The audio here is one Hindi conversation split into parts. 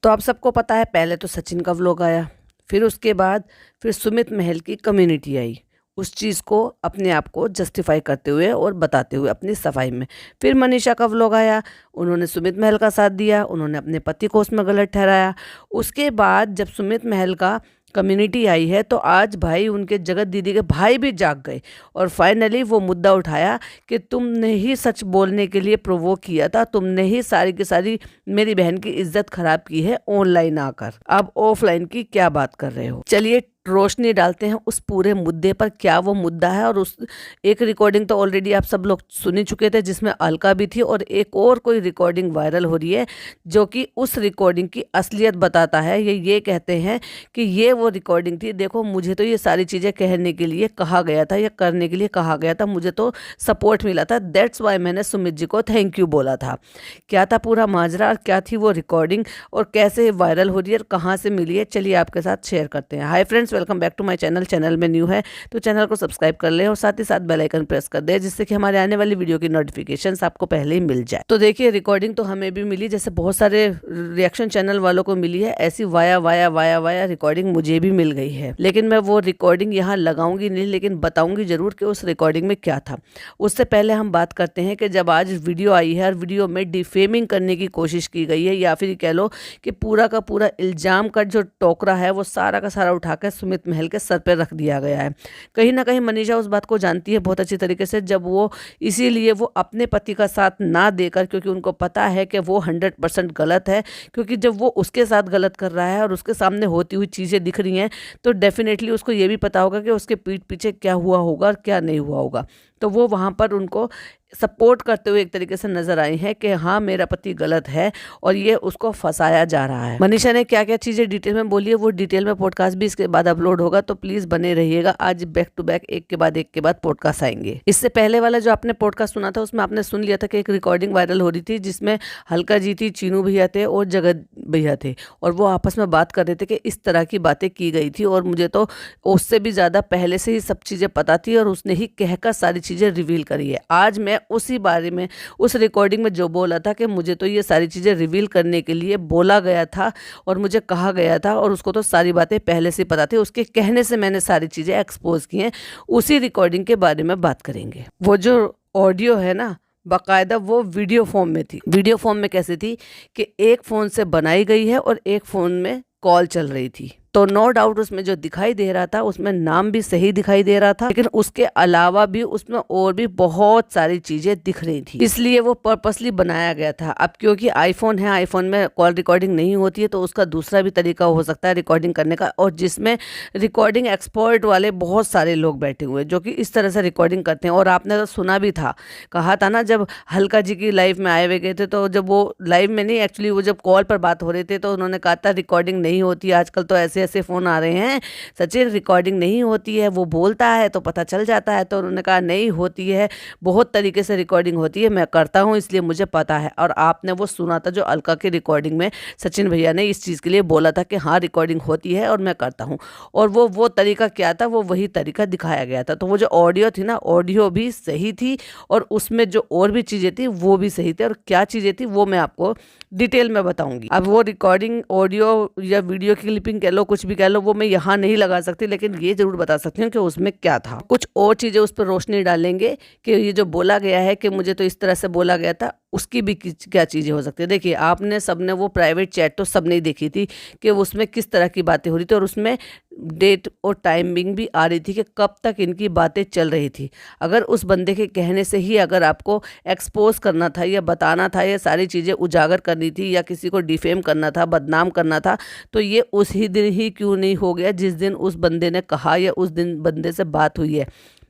तो आप सबको पता है, पहले तो सचिन का व्लॉग आया, फिर उसके बाद फिर सुमित महल की कम्युनिटी आई, उस चीज़ को अपने आप को जस्टिफाई करते हुए और बताते हुए अपनी सफाई में। फिर मनीषा का व्लॉग आया, उन्होंने सुमित महल का साथ दिया, उन्होंने अपने पति को उसमें गलत ठहराया। उसके बाद जब सुमित महल का कम्युनिटी आई है, तो आज भाई उनके जगत दीदी के भाई भी जाग गए और फाइनली वो मुद्दा उठाया कि तुमने ही सच बोलने के लिए प्रोवोक किया था, तुमने ही सारी की सारी मेरी बहन की इज्जत खराब की है ऑनलाइन आकर, अब ऑफलाइन की क्या बात कर रहे हो। चलिए रोशनी डालते हैं उस पूरे मुद्दे पर, क्या वो मुद्दा है। और उस एक रिकॉर्डिंग तो ऑलरेडी आप सब लोग सुन ही चुके थे जिसमें अलका भी थी, और एक और कोई रिकॉर्डिंग वायरल हो रही है जो कि उस रिकॉर्डिंग की असलियत बताता है। ये कहते हैं कि ये वो रिकॉर्डिंग थी। देखो, मुझे तो ये सारी चीज़ें कहने के लिए कहा गया था या करने के लिए कहा गया था, मुझे तो सपोर्ट मिला था, दैट्स वाई मैंने सुमित जी को थैंक यू बोला था। क्या था पूरा माजरा और क्या थी वो रिकॉर्डिंग और कैसे वायरल हो रही है और कहाँ से मिली है, चलिए आपके साथ शेयर करते हैं। Hi friends, welcome back to my channel में न्यू है तो चैनल को सब्सक्राइब कर ले और साथ ही साथ बेल आइकन प्रेस कर दे, जिससे कि हमारे आने वाली वीडियो की नोटिफिकेशंस आपको पहले ही मिल जाए। तो देखिए, रिकॉर्डिंग तो हमें भी मिली, जैसे बहुत सारे रिएक्शन चैनल वालों को मिली है, ऐसी वाया रिकॉर्डिंग मुझे भी मिल गई है। लेकिन मैं वो रिकॉर्डिंग यहाँ लगाऊंगी नहीं, लेकिन बताऊंगी जरूर कि उस रिकॉर्डिंग में क्या था। उससे पहले हम बात करते हैं कि जब आज वीडियो आई है और वीडियो में डिफेमिंग करने की कोशिश की गई है, या फिर कह लो कि पूरा का पूरा इल्जाम का जो टोकरा है वो सारा का सारा उठाकर सुमित महल के सर पर रख दिया गया है। कहीं ना कहीं मनीषा उस बात को जानती है बहुत अच्छी तरीके से, जब वो इसीलिए वो अपने पति का साथ ना देकर, क्योंकि उनको पता है कि वो 100% गलत है, क्योंकि जब वो उसके साथ गलत कर रहा है और उसके सामने होती हुई चीज़ें दिख रही हैं, तो डेफिनेटली उसको ये भी पता होगा कि उसके पीठ पीछे क्या हुआ होगा और क्या नहीं हुआ होगा। तो वो वहाँ पर उनको सपोर्ट करते हुए एक तरीके से नजर आई है कि हाँ, मेरा पति गलत है और ये उसको फंसाया जा रहा है। मनीषा ने क्या क्या चीज़ें डिटेल में बोली है, वो डिटेल में पॉडकास्ट भी इसके बाद अपलोड होगा, तो प्लीज़ बने रहिएगा। आज बैक टू बैक एक के बाद पॉडकास्ट आएंगे। इससे पहले वाला जो आपने पॉडकास्ट सुना था उसमें आपने सुन लिया था कि एक रिकॉर्डिंग वायरल हो रही थी जिसमें हल्का जी थी, चीनू भैया थे और जगत भैया थे, और वो आपस में बात कर रहे थे कि इस तरह की बातें की गई थी। और मुझे तो उससे भी ज़्यादा पहले से ही सब चीज़ें पता थी और उसने ही कहकर सारी चीज़ें रिवील करी है। आज मैं उसी बारे में उस रिकॉर्डिंग में जो बोला था कि मुझे तो ये सारी चीज़ें रिवील करने के लिए बोला गया था और मुझे कहा गया था, और उसको तो सारी बातें पहले से पता थी, उसके कहने से मैंने सारी चीज़ें एक्सपोज की हैं, उसी रिकॉर्डिंग के बारे में बात करेंगे। वो जो ऑडियो है ना, बाकायदा वो वीडियो फॉर्म में थी। वीडियो फॉर्म में कैसे थी कि एक फ़ोन से बनाई गई है और एक फ़ोन में कॉल चल रही थी, तो नो डाउट उसमें जो दिखाई दे रहा था उसमें नाम भी सही दिखाई दे रहा था, लेकिन उसके अलावा भी उसमें और भी बहुत सारी चीजें दिख रही थी, इसलिए वो पर्पसली बनाया गया था। अब क्योंकि आईफोन है, आईफोन में कॉल रिकॉर्डिंग नहीं होती है, तो उसका दूसरा भी तरीका हो सकता है रिकॉर्डिंग करने का, और जिसमें रिकॉर्डिंग एक्सपर्ट वाले बहुत सारे लोग बैठे हुए जो कि इस तरह से रिकॉर्डिंग करते हैं। और आपने तो सुना भी था, कहा था ना, जब हल्का जी की लाइव में आए हुए गए थे, तो जब वो लाइव में नहीं, एक्चुअली वो जब कॉल पर बात हो रहे थे, तो उन्होंने कहा था रिकॉर्डिंग नहीं होती, आजकल तो ऐसे ऐसे फ़ोन आ रहे हैं, सचिन रिकॉर्डिंग नहीं होती है, वो बोलता है तो पता चल जाता है। तो उन्होंने कहा नहीं होती है, बहुत तरीके से रिकॉर्डिंग होती है, मैं करता हूँ इसलिए मुझे पता है। और आपने वो सुना था जो अलका की रिकॉर्डिंग में सचिन भैया ने इस चीज़ के लिए बोला था कि हाँ रिकॉर्डिंग होती है और मैं करता हूँ, और वो तरीका क्या था, वो वही तरीका दिखाया गया था। तो वो जो ऑडियो थी ना, ऑडियो भी सही थी और उसमें जो और भी चीज़ें थी वो भी सही थी, और क्या चीज़ें थी वो मैं आपको डिटेल में बताऊंगी। अब वो रिकॉर्डिंग ऑडियो या वीडियो की क्लिपिंग कह लो, कुछ भी कह लो, वो मैं यहाँ नहीं लगा सकती, लेकिन ये जरूर बता सकती हूँ कि उसमें क्या था। कुछ और चीज़ें उस पर रोशनी डालेंगे कि ये जो बोला गया है कि मुझे तो इस तरह से बोला गया था, उसकी भी क्या चीज़ें हो सकती है। देखिए, आपने सबने वो प्राइवेट चैट तो सबने ही देखी थी कि उसमें किस तरह की बातें हो रही थी, और उसमें डेट और टाइमिंग भी आ रही थी कि कब तक इनकी बातें चल रही थी। अगर उस बंदे के कहने से ही अगर आपको एक्सपोज करना था या बताना था या सारी चीज़ें उजागर करनी थी या किसी को डिफेम करना था, बदनाम करना था, तो ये उसी दिन ही क्यों नहीं हो गया जिस दिन उस बंदे ने कहा या उस दिन बंदे से बात हुई है।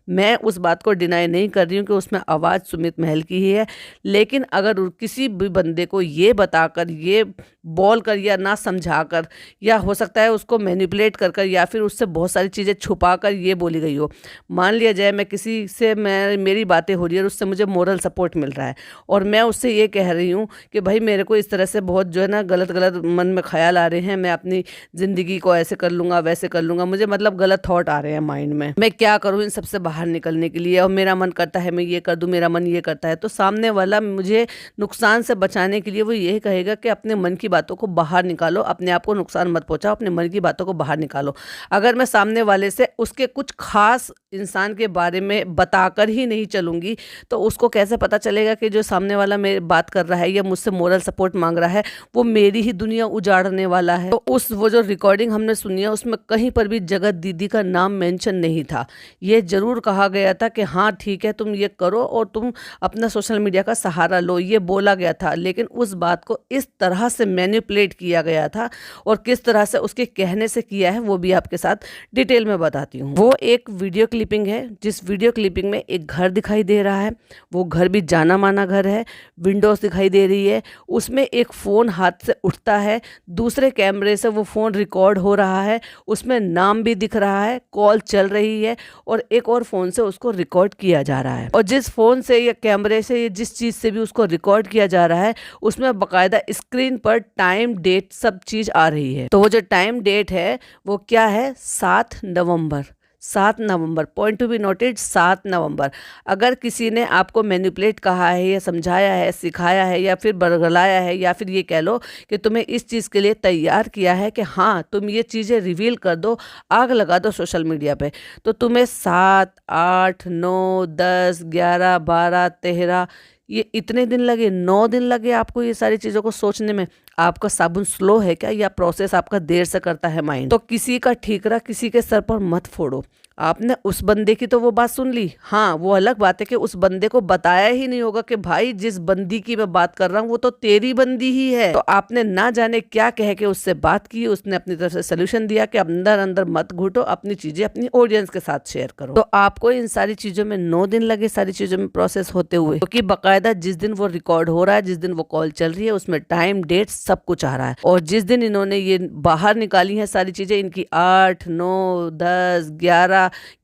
मैं उस बात को डिनाई नहीं कर रही हूँ कि उसमें आवाज़ सुमित महल की ही है, लेकिन अगर किसी भी बंदे को ये बताकर, ये बोल कर या ना समझाकर, या हो सकता है उसको मैनिपुलेट कर या फिर उससे बहुत सारी चीज़ें छुपा कर ये बोली गई हो। मान लिया जाए मैं किसी से, मेरी बातें हो रही है और उससे मुझे मोरल सपोर्ट मिल रहा है, और मैं उससे ये कह रही हूँ कि भाई मेरे को इस तरह से बहुत जो है ना गलत गलत मन में ख्याल आ रहे हैं, मैं अपनी ज़िंदगी को ऐसे कर लूँगा, वैसे कर लूँगा, मुझे मतलब गलत थॉट आ रहे हैं माइंड में, मैं क्या करूँ इन सबसे बाहर बाहर निकलने के लिए, और मेरा मन करता है मैं ये कर दूं, मेरा मन ये करता है। तो सामने वाला मुझे नुकसान से बचाने के लिए वो यही कहेगा कि अपने मन की बातों को बाहर निकालो, अपने आप को नुकसान मत पहुंचाओ, अपने मन की बातों को बाहर निकालो। अगर मैं सामने वाले से उसके कुछ खास इंसान के बारे में बताकर ही नहीं चलूंगी तो उसको कैसे पता चलेगा कि जो सामने वाला मेरी बात कर रहा है या मुझसे मोरल सपोर्ट मांग रहा है वो मेरी ही दुनिया उजाड़ने वाला है। तो वो जो रिकॉर्डिंग हमने सुनी है उसमें कहीं पर भी जगत दीदी का नाम मेंशन नहीं था। ये जरूर कहा गया था कि हाँ ठीक है तुम ये करो और तुम अपना सोशल मीडिया का सहारा लो, ये बोला गया था। लेकिन उस बात को इस तरह से मैनिपुलेट किया गया था और किस तरह से उसके कहने से किया है वो भी आपके साथ डिटेल में बताती हूँ। वो एक वीडियो क्लिपिंग है जिस वीडियो क्लिपिंग में एक घर दिखाई दे रहा है, वो घर भी जाना माना घर है, विंडोज दिखाई दे रही है, उसमें एक फ़ोन हाथ से उठता है, दूसरे कैमरे से वो फ़ोन रिकॉर्ड हो रहा है, उसमें नाम भी दिख रहा है, कॉल चल रही है और एक और फ़ोन से उसको रिकॉर्ड किया जा रहा है। और जिस फ़ोन से या कैमरे से या जिस चीज़ से भी उसको रिकॉर्ड किया जा रहा है उसमें बाकायदा स्क्रीन पर टाइम डेट सब चीज़ आ रही है। तो वो जो टाइम डेट है वो क्या है, 7 नवंबर। 7 नवंबर, पॉइंट टू बी नोटेड, 7 नवंबर। अगर किसी ने आपको मैनिपुलेट कहा है या समझाया है, सिखाया है या फिर बरगलाया है या फिर ये कह लो कि तुम्हें इस चीज़ के लिए तैयार किया है कि हाँ तुम ये चीज़ें रिवील कर दो, आग लगा दो सोशल मीडिया पे, तो तुम्हें 7, 8, 9, 10, 11, 12, 13 ये इतने दिन लगे, 9 दिन लगे आपको ये सारी चीज़ों को सोचने में। आपका साबुन स्लो है क्या या प्रोसेस आपका देर से करता है माइंड? तो किसी का ठीकरा किसी के सर पर मत फोड़ो। आपने उस बंदे की तो वो बात सुन ली, हाँ वो अलग बात है कि उस बंदे को बताया ही नहीं होगा कि भाई जिस बंदी की मैं बात कर रहा हूँ वो तो तेरी बंदी ही है। तो आपने ना जाने क्या कह के उससे बात की, उसने अपनी तरफ से सोल्यूशन दिया कि अंदर अंदर मत घुटो, अपनी चीजें अपनी ऑडियंस के साथ शेयर करो। तो आपको इन सारी चीजों में 9 दिन लगे सारी चीजों में प्रोसेस होते हुए, क्योंकि बाकायदा जिस दिन वो रिकॉर्ड हो रहा है, जिस दिन वो कॉल चल रही है उसमें टाइम डेट सब कुछ आ रहा है। और जिस दिन इन्होंने ये बाहर निकाली है सारी चीजें, इनकी 8, 9, 10,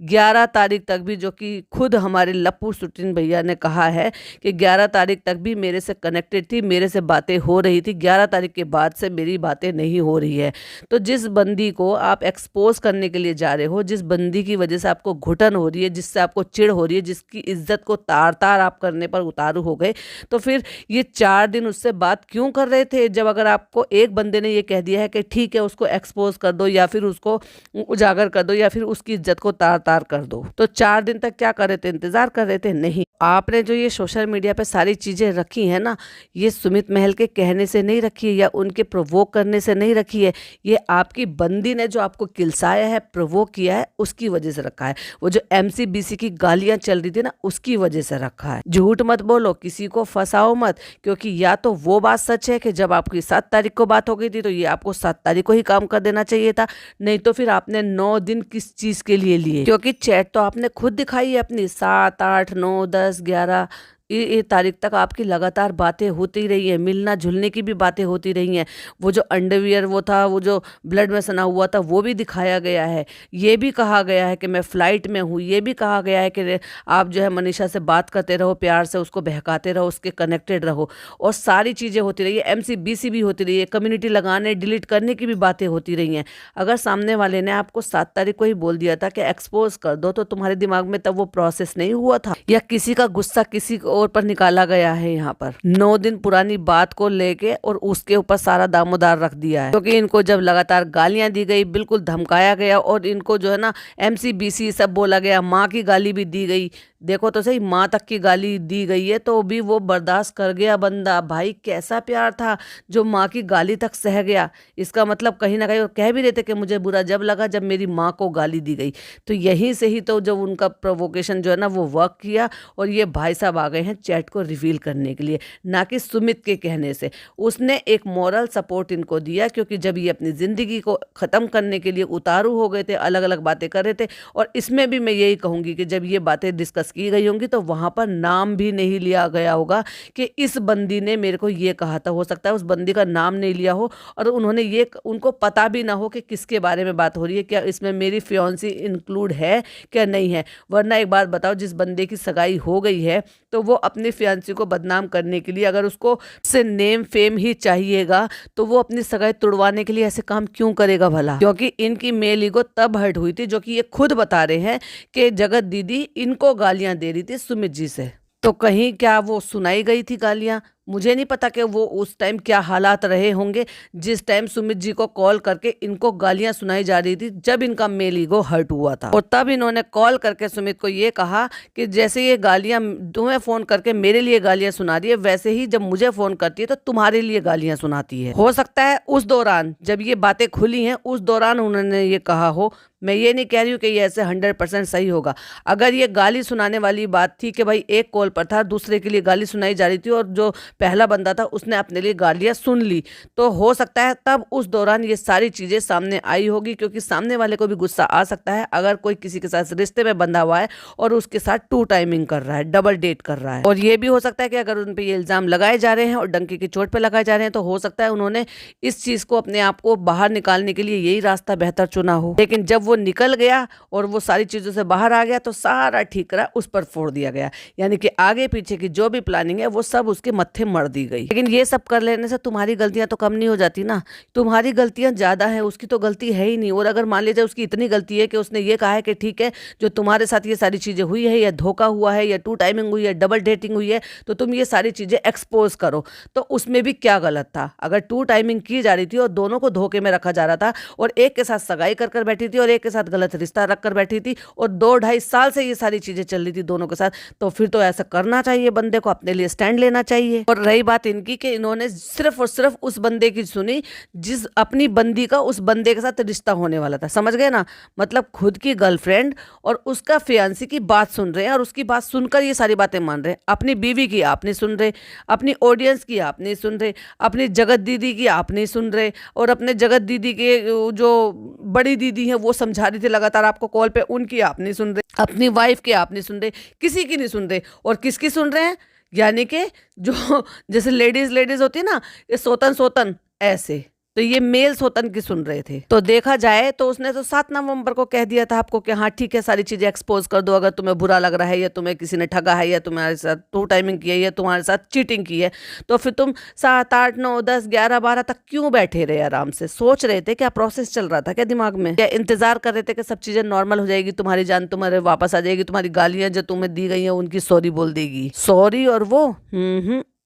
11 तारीख तक भी, जो कि खुद हमारे लप्पू सुटिन भैया ने कहा है कि 11 तारीख तक भी मेरे से कनेक्टेड थी, मेरे से बातें हो रही थी, 11 तारीख के बाद से मेरी बातें नहीं हो रही है। तो जिस बंदी को आप एक्सपोज करने के लिए जा रहे हो, जिस बंदी की वजह से आपको घुटन हो रही है, जिससे आपको चिढ़ हो रही है, जिसकी इज्जत को तार तार आप करने पर उतारू हो गए, तो फिर ये 4 दिन उससे बात क्यों कर रहे थे? जब अगर आपको एक बंदे ने ये कह दिया है कि ठीक है उसको एक्सपोज कर दो या फिर उसको उजागर कर दो या फिर उसकी इज्जत को तार तार कर दो, तो 4 दिन तक क्या कर रहे थे? इंतजार कर रहे थे? नहीं। आपने जो ये सोशल मीडिया पे सारी चीजें रखी है ना, ये सुमित महल के कहने से नहीं रखी है या उनके प्रोवोक करने से नहीं रखी है, ये आपकी बंदी ने जो आपको किलसाया है, प्रोवोक किया है, उसकी वजह से रखा है। वो जो MCBC की गालियां चल रही थी ना, उसकी वजह से रखा है। झूठ मत बोलो, किसी को फंसाओ मत, क्योंकि या तो वो बात सच है कि जब आपकी 7 तारीख को बात हो गई थी तो ये आपको 7 तारीख को ही काम कर देना चाहिए था, नहीं तो फिर आपने 9 दिन किस चीज के लिए लिए? क्योंकि चैट तो आपने खुद दिखाई है अपनी, 7, 8, 9, 10, 11 ये तारीख तक आपकी लगातार बातें होती रही हैं, मिलना जुलने की भी बातें होती रही हैं। वो जो अंडरवियर वो था, वो जो ब्लड में सना हुआ था, वो भी दिखाया गया है। ये भी कहा गया है कि मैं फ़्लाइट में हूँ, ये भी कहा गया है कि आप जो है मनीषा से बात करते रहो, प्यार से उसको बहकाते रहो, उसके कनेक्टेड रहो, और सारी चीज़ें होती रही है। MCBC भी होती रही है, कम्युनिटी लगाने डिलीट करने की भी बातें होती रही हैं। अगर सामने वाले ने आपको 7 तारीख को ही बोल दिया था कि एक्सपोज कर दो, तो तुम्हारे दिमाग में तब वो प्रोसेस नहीं हुआ था, या किसी का गुस्सा किसी और पर निकाला गया है? यहाँ पर 9 दिन पुरानी बात को लेके और उसके ऊपर सारा दामोदार रख दिया है, क्योंकि इनको जब लगातार गालियां दी गई, बिल्कुल धमकाया गया और इनको जो है ना MCBC सब बोला गया, माँ की गाली भी दी गई। देखो तो सही, माँ तक की गाली दी गई है तो भी वो बर्दाश्त कर गया बंदा। भाई कैसा प्यार था जो माँ की गाली तक सह गया? इसका मतलब कहीं ना कहीं वो कह भी रहे थे कि मुझे बुरा जब लगा जब मेरी माँ को गाली दी गई। तो यहीं से ही तो जब उनका प्रोवोकेशन जो है ना वो वर्क किया, और ये भाई साहब आ गए हैं चैट को रिवील करने के लिए, ना कि सुमित के कहने से। उसने एक मॉरल सपोर्ट इनको दिया, क्योंकि जब ये अपनी ज़िंदगी को ख़त्म करने के लिए उतारू हो गए थे, अलग अलग बातें कर रहे थे, और इसमें भी मैं यही कहूँगी कि जब ये बातें डिस्कस की गई होंगी तो वहाँ पर नाम भी नहीं लिया गया होगा कि इस बंदी ने मेरे को ये कहा था। हो सकता है उस बंदी का नाम नहीं लिया हो और उन्होंने ये, उनको पता भी ना हो कि किसके बारे में बात हो रही है, क्या इसमें मेरी फियांसी इंक्लूड है क्या नहीं है। वरना एक बात बताओ, जिस बंदे की सगाई हो गई है तो वो अपनी फियांसी को बदनाम करने के लिए, अगर उसको से नेम फेम ही चाहिएगा, तो वो अपनी सगाई तुड़वाने के लिए ऐसे काम क्यों करेगा भला? क्योंकि इनकी मेल ईगो तब हर्ट हुई थी, जो कि ये खुद बता रहे हैं कि जगत दीदी इनको गालियां दे रही थी सुमित जी से। तो कहीं क्या वो सुनाई गई थी गालियां? मुझे नहीं पता कि वो उस टाइम क्या हालात रहे होंगे जिस टाइम सुमित जी को कॉल करके इनको गालियां सुनाई जा रही थी, जब इनका मेल ईगो हर्ट हुआ था। और तब इन्होंने कॉल करके सुमित को ये कहा कि जैसे ये गालियां तुम्हें फोन करके मेरे लिए गालियां सुना रही है, वैसे ही जब मुझे फोन करती है तो तुम्हारे लिए गालियां सुनाती है। हो सकता है उस दौरान जब ये बातें खुली हैं, उस दौरान उन्होंने ये कहा हो। मैं ये नहीं कह रही हूँ कि ये ऐसे 100% सही होगा। अगर ये गाली सुनाने वाली बात थी कि भाई एक कॉल पर था, दूसरे के लिए गाली सुनाई जा रही थी और जो पहला बंदा था उसने अपने लिए गालियां सुन ली, तो हो सकता है तब उस दौरान ये सारी चीजें सामने आई होगी, क्योंकि सामने वाले को भी गुस्सा आ सकता है अगर कोई किसी के साथ रिश्ते में बंधा हुआ है और उसके साथ टू टाइमिंग कर रहा है, डबल डेट कर रहा है। और ये भी हो सकता है कि अगर उन पर ये इल्जाम लगाए जा रहे हैं और डंके की चोट पर लगाए जा रहे हैं, तो हो सकता है उन्होंने इस चीज को अपने आप को बाहर निकालने के लिए यही रास्ता बेहतर चुना हो। लेकिन जब वो निकल गया और वो सारी चीजों से बाहर आ गया, तो सारा ठीकरा उस पर फोड़ दिया गया, यानी कि आगे पीछे की जो भी प्लानिंग है वो सब उसके मत्थे मर दी गई। लेकिन ये सब कर लेने से तुम्हारी गलतियां तो कम नहीं हो जाती ना, तुम्हारी गलतियां ज्यादा है, उसकी तो गलती है ही नहीं। और अगर मान लीजिए उसकी इतनी गलती है कि उसने ये कहा है कि ठीक है, जो तुम्हारे साथ ये सारी चीजें हुई है, या धोखा हुआ है, या टू टाइमिंग हुई है, डबल डेटिंग हुई है, तो तुम ये सारी चीजें एक्सपोज करो, तो उसमें भी क्या गलत था? अगर टू टाइमिंग की जा रही थी और दोनों को धोखे में रखा जा रहा था, और एक के साथ सगाई कर बैठी थी और एक के साथ गलत रिश्ता रख कर बैठी थी, और 2-2.5 साल से ये सारी चीजें चल रही थी दोनों के साथ, तो फिर तो ऐसा करना चाहिए, बंदे को अपने लिए स्टैंड लेना चाहिए। और रही बात इनकी कि इन्होंने सिर्फ और सिर्फ उस बंदे की सुनी जिस अपनी बंदी का उस बंदे के साथ रिश्ता होने वाला था, समझ गए ना? मतलब खुद की गर्लफ्रेंड और उसका फियांसी की बात सुन रहे हैं, और उसकी बात सुनकर ये सारी बातें मान रहे हैं। अपनी बीवी की आप नहीं सुन रहे, अपनी ऑडियंस की आप नहीं सुन रहे, अपनी जगत दीदी की आप नहीं सुन रहे, और अपने जगत दीदी के जो बड़ी दीदी है वो समझा रही थी लगातार आपको कॉल पे, उनकी आप नहीं सुन रहे, अपनी वाइफ की आप नहीं सुन रहे, किसी की नहीं सुन रहे। और किसकी सुन रहे हैं? यानी कि जो जैसे लेडीज होती है ना, ये सोतन ऐसे, तो ये मेल सोतन की सुन रहे थे। तो देखा जाए तो उसने तो 7 नवंबर को कह दिया था आपको कि हाँ ठीक है, सारी चीजें एक्सपोज कर दो, अगर तुम्हें बुरा लग रहा है, या तुम्हें किसी ने ठगा है, या तुम्हारे साथ टू टाइमिंग की है, या तुम्हारे साथ चीटिंग की है, तो फिर तुम 7, 8, 9, 10, 11, 12 तक क्यों बैठे रहे? आराम से सोच रहे थे? क्या प्रोसेस चल रहा था क्या दिमाग में? या इंतजार कर रहे थे कि सब चीजें नॉर्मल हो जाएगी, तुम्हारी जान तुम्हारे वापस आ जाएगी, तुम्हारी गालियां जो तुम्हें दी गई है उनकी सॉरी बोल देगी? सॉरी और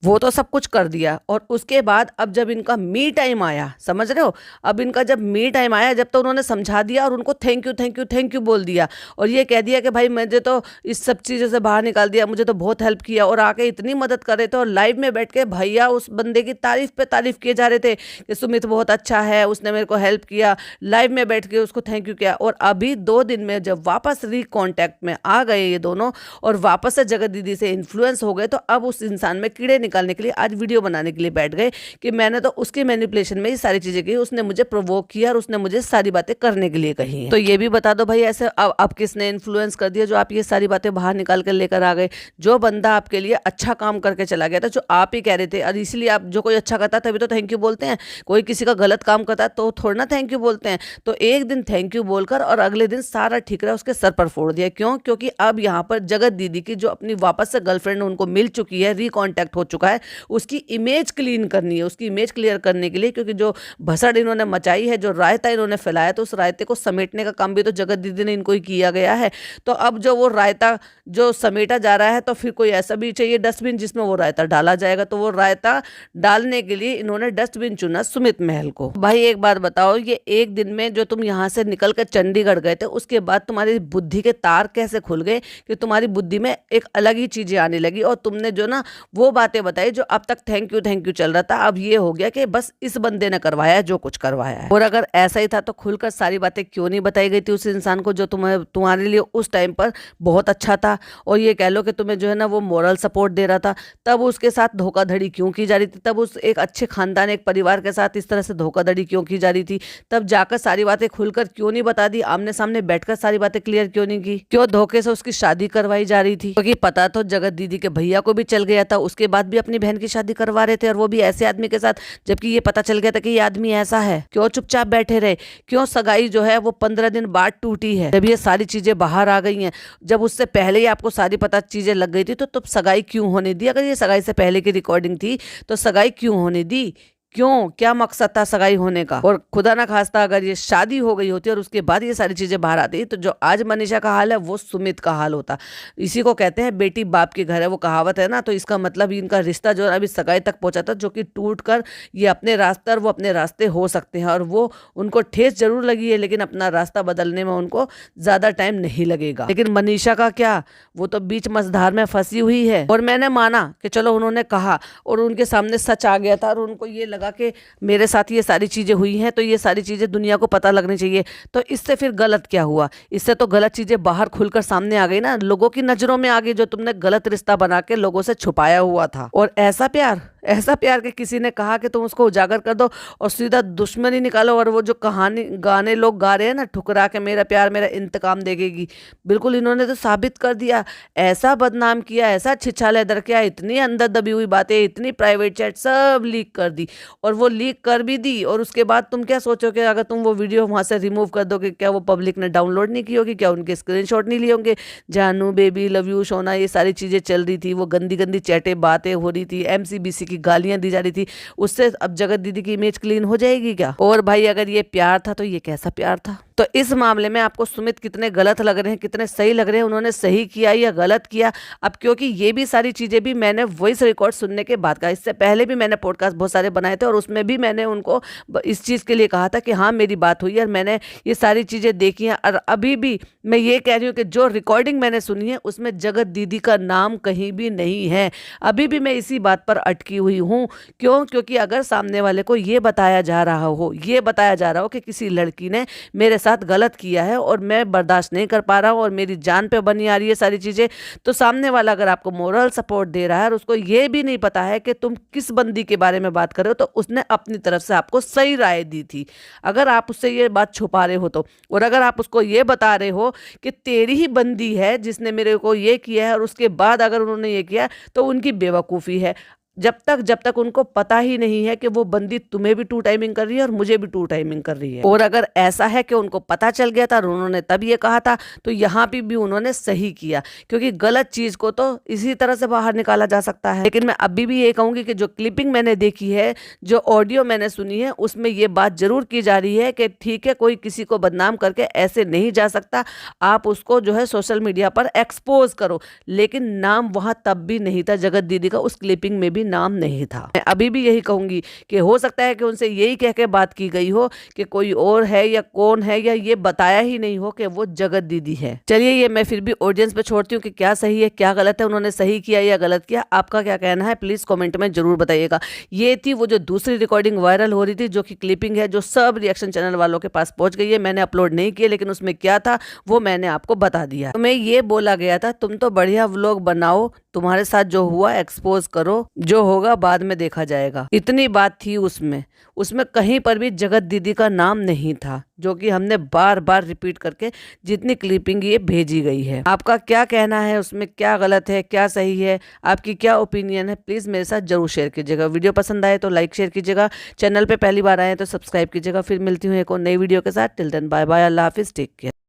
वो तो सब कुछ कर दिया। और उसके बाद अब जब इनका मी टाइम आया, समझ रहे हो, अब इनका जब मी टाइम आया, जब तो उन्होंने समझा दिया और उनको थैंक यू बोल दिया, और ये कह दिया कि भाई मुझे तो इस सब चीज़ों से बाहर निकाल दिया, मुझे तो बहुत हेल्प किया, और आके इतनी मदद कर रहे थे, और लाइव में बैठ के भैया उस बंदे की तारीफ पे तारीफ किए जा रहे थे कि सुमित बहुत अच्छा है, उसने मेरे को हेल्प किया, लाइव में बैठ के उसको थैंक यू किया। और अभी 2 दिन में जब वापस रिकॉन्टैक्ट में आ गए ये दोनों, और वापस से जगत दीदी से इन्फ्लुएंस हो गए, तो अब उस इंसान में कीड़े निकालने के लिए आज वीडियो बनाने के लिए बैठ गए कि मैंने तो उसके मैनिपुलेशन में ये सारी चीजें की, उसने मुझे प्रोवोक किया और उसने मुझे सारी बातें करने के लिए कही है। तो ये भी बता दो भाई, ऐसे अब किसने इन्फ्लुएंस कर दिया जो आप ये सारी बातें बाहर निकाल कर लेकर आ गए? जो बंदा आपके लिए अच्छा काम करके चला गया था, जो आप ही कह रहे थे, और इसलिए आप, जो कोई अच्छा करता है तभी तो थैंक यू बोलते हैं, कोई किसी का गलत काम करता है तो थोड़ा ना थैंक यू बोलते हैं। तो एक दिन थैंक यू बोलकर और अगले दिन सारा ठीकरा उसके सर पर फोड़ दिया। क्यों? क्योंकि अब यहाँ पर जगत दीदी की जो अपनी वापस से गर्लफ्रेंड उनको मिल चुकी है, रिकॉन्टैक्ट हो चुका है, उसकी इमेज क्लीन करनी है, उसकी इमेज क्लियर करने के लिए, क्योंकि जो भसड़ इन्होंने मचाई है, जो रायता इन्होंने फैलाया, तो उस रायते को समेटने का काम भी तो जगत दीदी ने इनको ही किया गया है। तो अब जो वो रायता जो समेटा जा रहा है, तो फिर कोई ऐसा भी चाहिए डस्टबिन जिसमें वो रायता डाला जाएगा। तो वो रायता डालने के लिए इन्होंने डस्टबिन चुना सुमित महल को। भाई एक बात बताओ, ये एक दिन में जो तुम यहाँ से निकल कर चंडीगढ़ गए थे, उसके बाद तुम्हारी बुद्धि के तार कैसे खुल गए कि तुम्हारी बुद्धि में एक अलग ही चीजें आने लगी, और तुमने जो ना वो बातें बताई जो अब तक थैंक यू चल रहा था, अब ये हो गया कि बस इस बंदे ने करवाया जो कुछ करवाया है। और अगर ऐसा ही था तो खुलकर सारी बातें क्यों नहीं बताई गई थी उस इंसान को जो तुम्हारे लिए उस टाइम पर बहुत अच्छा था, और ये कह लो कि तुम्हें जो है ना वो मोरल सपोर्ट दे रहा था? तब उसके साथ धोखाधड़ी क्यों की जा रही थी? तब उस एक अच्छे खानदान, एक परिवार के साथ इस तरह से धोखाधड़ी क्यों की जा रही थी? तब जाकर सारी बातें खुलकर क्यों नहीं बता दी? आमने सामने बैठकर सारी बातें क्लियर क्यों नहीं की? क्यों धोखे से उसकी शादी करवाई जा रही थी? क्योंकि पता तो जगत दीदी के भैया को भी चल गया था, उसके बाद भी अपनी बहन की शादी करवा रहे थे, और वो भी ऐसे आदमी के साथ, जबकि ये पता चल गया था कि ये आदमी ऐसा है। क्यों चुपचाप बैठे रहे? क्यों सगाई जो है वो 15 दिन बाद टूटी है, जब ये सारी चीजें बाहर आ गई हैं? जब उससे पहले ही आपको सारी पता चीजें लग गई थी, तो तब सगाई क्यों होने दी? अगर ये सगाई से पहले की रिकॉर्डिंग थी तो सगाई क्यों होने दी? क्यों? क्या मकसद था सगाई होने का? और खुदा ना खास्ता अगर ये शादी हो गई होती और उसके बाद ये सारी चीजें बाहर आती, तो जो आज मनीषा का हाल है वो सुमित का हाल होता। इसी को कहते हैं बेटी बाप के घर है, वो कहावत है ना। तो इसका मतलब इनका रिश्ता जो है अभी सगाई तक पहुंचा था, जो कि टूट कर ये अपने रास्ते और वो अपने रास्ते हो सकते हैं, और वो उनको ठेस जरूर लगी है, लेकिन अपना रास्ता बदलने में उनको ज्यादा टाइम नहीं लगेगा। लेकिन मनीषा का क्या, वो तो बीच मझधार में फंसी हुई है। और मैंने माना कि चलो उन्होंने कहा और उनके सामने सच आ गया था, और उनको ये लगा कि मेरे साथ ये सारी चीजें हुई हैं, तो ये सारी चीजें दुनिया को पता लगनी चाहिए। तो इससे फिर गलत क्या हुआ? इससे तो गलत चीजें बाहर खुलकर सामने आ गई ना, लोगों की नजरों में आ गई, जो तुमने गलत रिश्ता बना के लोगों से छुपाया हुआ था। और ऐसा प्यार कि किसी ने कहा कि तुम उसको उजागर कर दो और सीधा दुश्मनी निकालो। और वो जो कहानी गाने लोग गा रहे हैं ना, ठुकरा के मेरा प्यार मेरा इंतकाम देगी, बिल्कुल इन्होंने तो साबित कर दिया। ऐसा बदनाम किया, ऐसा छिछाले दर किया, इतनी अंदर दबी हुई बातें, इतनी प्राइवेट चैट सब लीक कर दी, और वो लीक कर भी दी। और उसके बाद तुम क्या सोचोगे? अगर तुम वो वीडियो वहां से रिमूव कर दोगे, क्या वो पब्लिक ने डाउनलोड नहीं की होगी? क्या उनके स्क्रीनशॉट नहीं लिए होंगे? जानू बेबी लव यू सोना, ये सारी चीजें चल रही थी, वो गंदी गंदी चैटें बातें हो रही थी, MCBC की गालियां दी जा रही थी, उससे अब जगत दीदी की इमेज क्लीन हो जाएगी क्या? और भाई अगर ये प्यार था तो ये कैसा प्यार था? तो इस मामले में आपको सुमित कितने गलत लग रहे हैं, कितने सही लग रहे हैं? उन्होंने सही किया या गलत किया? अब क्योंकि ये भी सारी चीजें भी मैंने वॉइस रिकॉर्ड सुनने के बाद का, इससे पहले भी मैंने पॉडकास्ट बहुत सारे बनाए थे, और उसमें भी मैंने उनको इस चीज के लिए कहा था कि हाँ मेरी बात हुई है और मैंने ये सारी चीजें देखी हैं। और अभी भी मैं ये कह रही हूँ कि जो रिकॉर्डिंग मैंने सुनी है उसमें जगत दीदी का नाम कहीं भी नहीं है। अभी भी मैं इसी बात पर अटकी हुई हूँ। क्यों? क्योंकि अगर सामने वाले को ये बताया जा रहा हो कि किसी लड़की ने मेरे साथ गलत किया है और मैं बर्दाश्त नहीं कर पा रहा हूँ और मेरी जान पे बनी आ रही है सारी चीजें, तो सामने वाला अगर आपको मोरल सपोर्ट दे रहा है और उसको ये भी नहीं पता है कि तुम किस बंदी के बारे में बात कर रहे हो, तो उसने अपनी तरफ से आपको सही राय दी थी। अगर आप उससे ये बात छुपा रहे हो तो, और अगर आप उसको ये बता रहे हो कि तेरी ही बंदी है जिसने मेरे को ये किया है, और उसके बाद अगर उन्होंने ये किया तो उनकी बेवकूफ़ी है। जब तक उनको पता ही नहीं है कि वो बंदी तुम्हें भी टू टाइमिंग कर रही है और मुझे भी टू टाइमिंग कर रही है। और अगर ऐसा है कि उनको पता चल गया था और उन्होंने तब ये कहा था, तो यहाँ पे भी उन्होंने सही किया, क्योंकि गलत चीज को तो इसी तरह से बाहर निकाला जा सकता है। लेकिन मैं अभी भी ये कहूंगी कि जो क्लिपिंग मैंने देखी है, जो ऑडियो मैंने सुनी है, उसमें ये बात जरूर की जा रही है कि ठीक है, कोई किसी को बदनाम करके ऐसे नहीं जा सकता, आप उसको जो है सोशल मीडिया पर एक्सपोज करो। लेकिन नाम वहां तब भी नहीं था, जगत दीदी का उस क्लिपिंग में भी नाम नहीं था। मैं अभी भी यही कहूंगी कि हो सकता है कि उनसे यही कह के बात की गई हो कि कोई और है या कौन है, या ये बताया ही नहीं हो कि वो जगत दीदी है। चलिए, ये मैं फिर भी ऑडियंस पे छोड़ती हूँ कि क्या सही है क्या गलत है, उन्होंने सही किया या गलत किया। आपका क्या कहना है प्लीज कमेंट में जरूर बताइएगा। ये थी वो जो दूसरी रिकॉर्डिंग वायरल हो रही थी, जो कि क्लिपिंग है, जो सब रिएक्शन चैनल वालों के पास पहुंच गई है। मैंने अपलोड नहीं किया, लेकिन उसमें क्या था वो मैंने आपको बता दिया। तुम्हें ये बोला गया था तुम तो बढ़िया व्लॉग बनाओ, तुम्हारे साथ जो हुआ एक्सपोज करो, जो होगा बाद में देखा जाएगा। इतनी बात थी उसमें कहीं पर भी जगत दीदी का नाम नहीं था, जो कि हमने बार बार रिपीट करके जितनी क्लिपिंग ये भेजी गई है। आपका क्या कहना है, उसमें क्या गलत है क्या सही है, आपकी क्या ओपिनियन है, प्लीज मेरे साथ जरूर शेयर कीजिएगा। वीडियो पसंद आए तो लाइक शेयर कीजिएगा, चैनल पे पहली बार आए तो सब्सक्राइब कीजिएगा। फिर मिलती हूँ एक और नई वीडियो के साथ। टिल देन बाय बाय, अल्लाह हाफिज, टेक केयर।